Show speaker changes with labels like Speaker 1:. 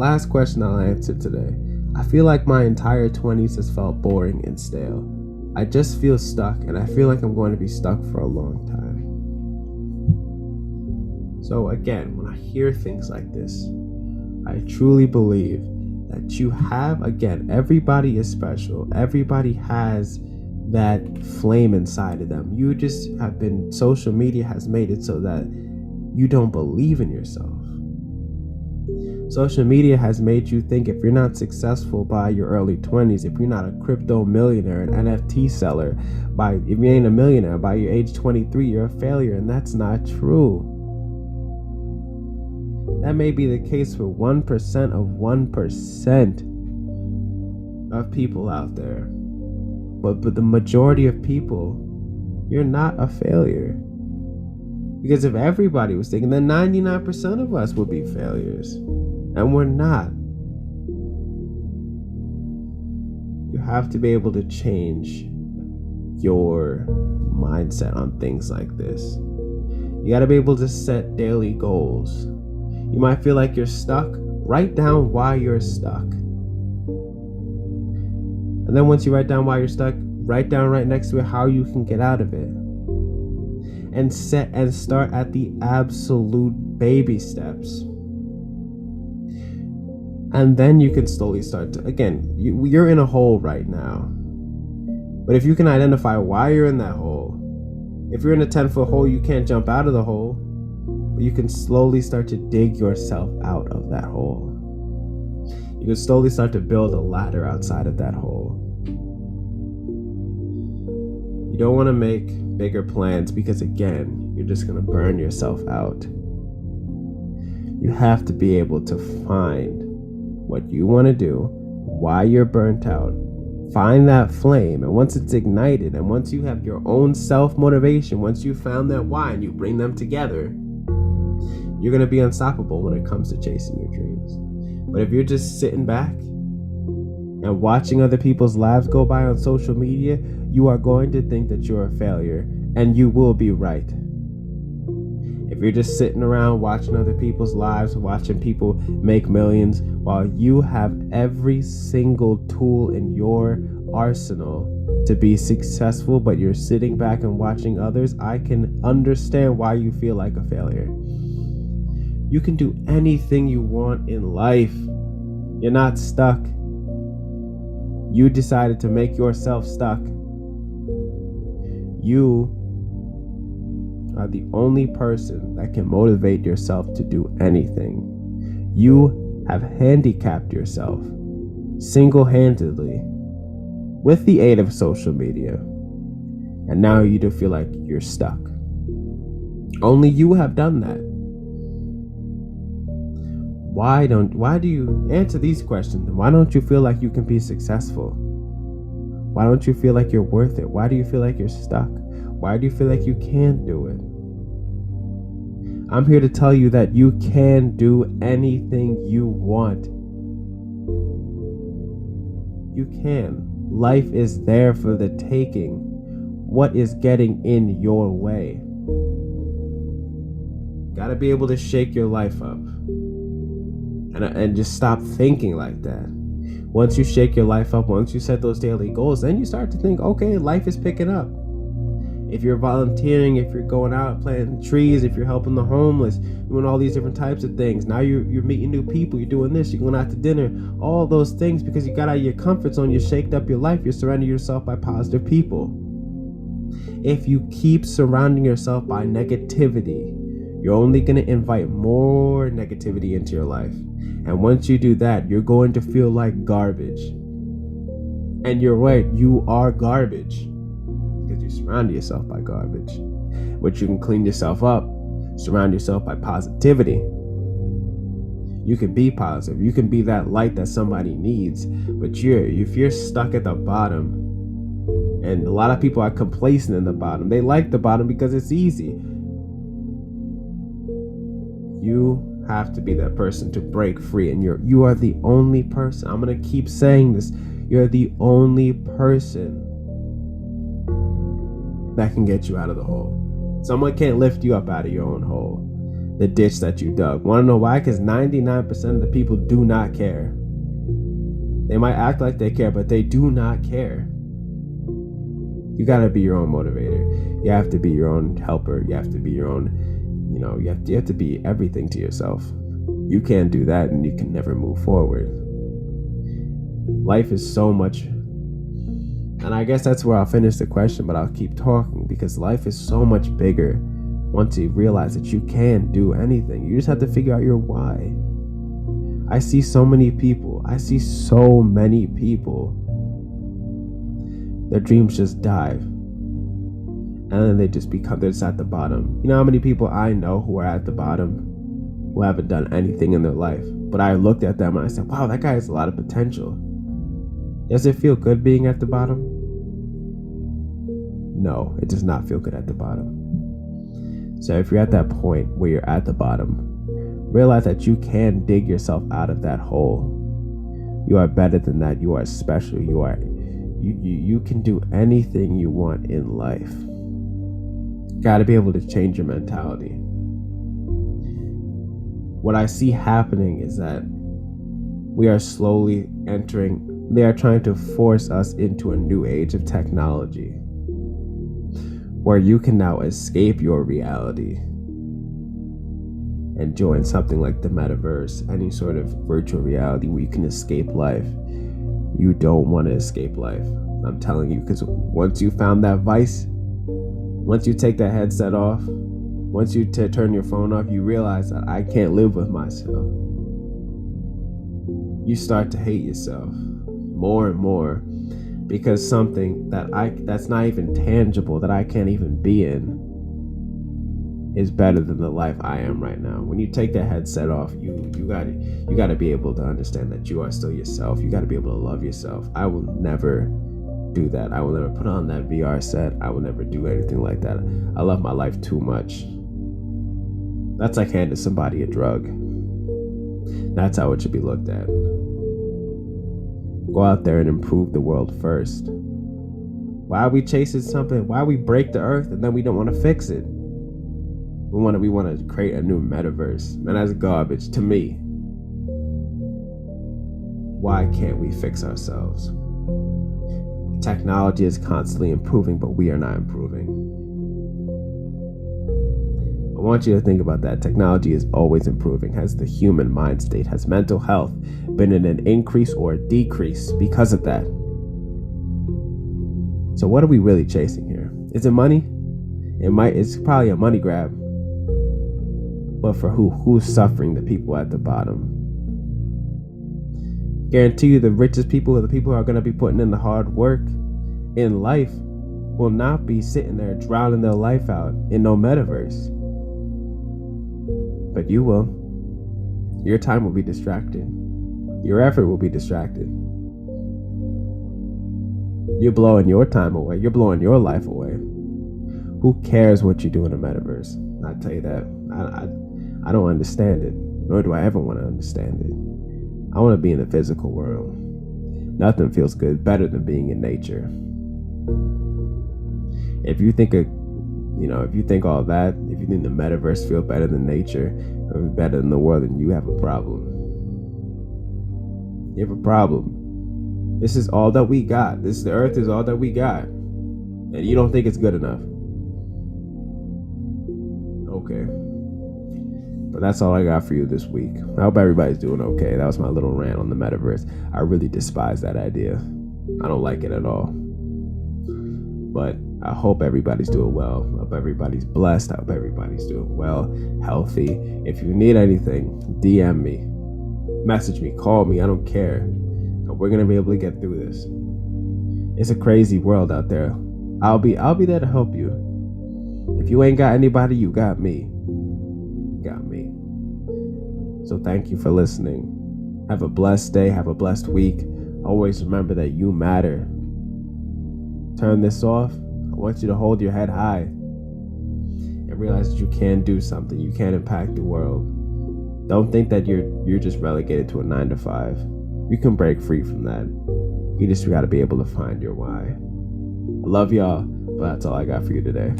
Speaker 1: last question I'll answer today. I feel like my entire 20s has felt boring and stale. I just feel stuck, and I feel like I'm going to be stuck for a long time. So again, when I hear things like this, I truly believe that you have, again, everybody is special. Everybody has that flame inside of them. You just have been, social media has made it so that you don't believe in yourself. Social media has made you think if you're not successful by your early 20s, if you're not a crypto millionaire, an NFT seller, if you ain't a millionaire by your age 23, you're a failure, and that's not true. That may be the case for 1% of 1% of people out there. But the majority of people, you're not a failure. Because if everybody was thinking, then 99% of us would be failures. And we're not. You have to be able to change your mindset on things like this. You got to be able to set daily goals. You might feel like you're stuck. Write down why you're stuck. And then once you write down why you're stuck, write down right next to it how you can get out of it. And start at the absolute baby steps. And then you can slowly start to, again, you're in a hole right now. But if you can identify why you're in that hole, if you're in a 10-foot hole, you can't jump out of the hole, but you can slowly start to dig yourself out of that hole. You can slowly start to build a ladder outside of that hole. You don't want to make bigger plans because, again, you're just going to burn yourself out. You have to be able to find what you want to do, why you're burnt out, find that flame, and once it's ignited, and once you have your own self-motivation, once you found that why and you bring them together, you're going to be unstoppable when it comes to chasing your dreams. But if you're just sitting back and watching other people's lives go by on social media, you are going to think that you're a failure, and you will be right. If you're just sitting around watching other people's lives, watching people make millions, while you have every single tool in your arsenal to be successful, but you're sitting back and watching others, I can understand why you feel like a failure. You can do anything you want in life. You're not stuck. You decided to make yourself stuck. You are the only person that can motivate yourself to do anything. You have handicapped yourself single-handedly with the aid of social media, and now you do feel like you're stuck. Only you have done that. Why do you answer these questions? Why don't you feel like you can be successful? Why don't you feel like you're worth it? Why do you feel like you're stuck? Why do you feel like you can't do it? I'm here to tell you that you can do anything you want. You can. Life is there for the taking. What is getting in your way? Gotta be able to shake your life up. And just stop thinking like that. Once you shake your life up, once you set those daily goals, then you start to think, okay, life is picking up. If you're volunteering, if you're going out planting trees, if you're helping the homeless, doing all these different types of things. Now you're meeting new people, you're doing this, you're going out to dinner, all those things because you got out of your comfort zone, you shaked up your life, you're surrounding yourself by positive people. If you keep surrounding yourself by negativity, you're only going to invite more negativity into your life. And once you do that, you're going to feel like garbage. And you're right, you are garbage. Because you surround yourself by garbage. But you can clean yourself up. Surround yourself by positivity. You can be positive. You can be that light that somebody needs. But if you're stuck at the bottom, and a lot of people are complacent in the bottom. They like the bottom because it's easy. You have to be that person to break free, and you are the only person. I'm gonna keep saying this. You're the only person that can get you out of the hole. Someone can't lift you up out of your own hole. the ditch that you dug. Want to know why? Because 99% of the people do not care. They might act like they care, but they do not care. You got to be your own motivator. You have to be your own helper. You have to be your own, you have to be everything to yourself. You can't do that, and you can never move forward. Life is so much, and I guess that's where I'll finish the question, but I'll keep talking, because life is so much bigger once you realize that you can do anything. You just have to figure out your why. I see so many people, their dreams just dive, and then they're just at the bottom. You know how many people I know who are at the bottom, who haven't done anything in their life, but I looked at them and I said, wow, that guy has a lot of potential. Does it feel good being at the bottom? No, it does not feel good at the bottom. So if you're at that point where you're at the bottom, realize that you can dig yourself out of that hole. You are better than that. You are special. You can do anything you want in life. Got to be able to change your mentality. What I see happening is that we are slowly they are trying to force us into a new age of technology, where you can now escape your reality and join something like the metaverse, any sort of virtual reality where you can escape life. You don't want to escape life. I'm telling you, because once you found that vice, once you take that headset off, once you turn your phone off, you realize that I can't live with myself. You start to hate yourself more and more, because something that's not even tangible, that I can't even be in, is better than the life I am right now. When you take that headset off, you got to be able to understand that you are still yourself. You got to be able to love yourself. I will never do that. I will never put on that VR set. I will never do anything like that. I love my life too much. That's like handing somebody a drug. That's how it should be looked at. Go out there and improve the world first. Why are we chasing something? Why we break the earth and then we don't want to fix it? We want to create a new metaverse. Man, that's garbage to me. Why can't we fix ourselves? Technology is constantly improving, but we are not improving. I want you to think about that. Technology is always improving. Has the human mind state, has mental health been in an increase or a decrease because of that? So what are we really chasing here? Is it money? It's probably a money grab. But for who? Who's suffering? The people at the bottom. Guarantee you the richest people, the people who are going to be putting in the hard work in life, will not be sitting there drowning their life out in no metaverse. But you will. Your time will be distracted. Your effort will be distracted. You're blowing your time away. You're blowing your life away. Who cares what you do in a metaverse? I tell you that. I don't understand it, nor do I ever want to understand it. I want to be in the physical world. Nothing feels good better than being in nature. If you think all that, if you think the metaverse feel better than nature, or better than the world, then you have a problem. You have a problem. This is all that we got. The earth is all that we got. And you don't think it's good enough. Okay. But that's all I got for you this week. I hope everybody's doing okay. That was my little rant on the metaverse. I really despise that idea. I don't like it at all. But I hope everybody's doing well. I hope everybody's blessed. I hope everybody's doing well, healthy. If you need anything, DM me, message me, call me. I don't care. And we're gonna be able to get through this. It's a crazy world out there. I'll be there to help you. If you ain't got anybody, you got me. So thank you for listening. Have a blessed day. Have a blessed week. Always remember that you matter. Turn this off. I want you to hold your head high and realize that you can do something. You can impact the world. Don't think that you're just relegated to a 9-to-5. You can break free from that. You just got to be able to find your why. I love y'all, but that's all I got for you today.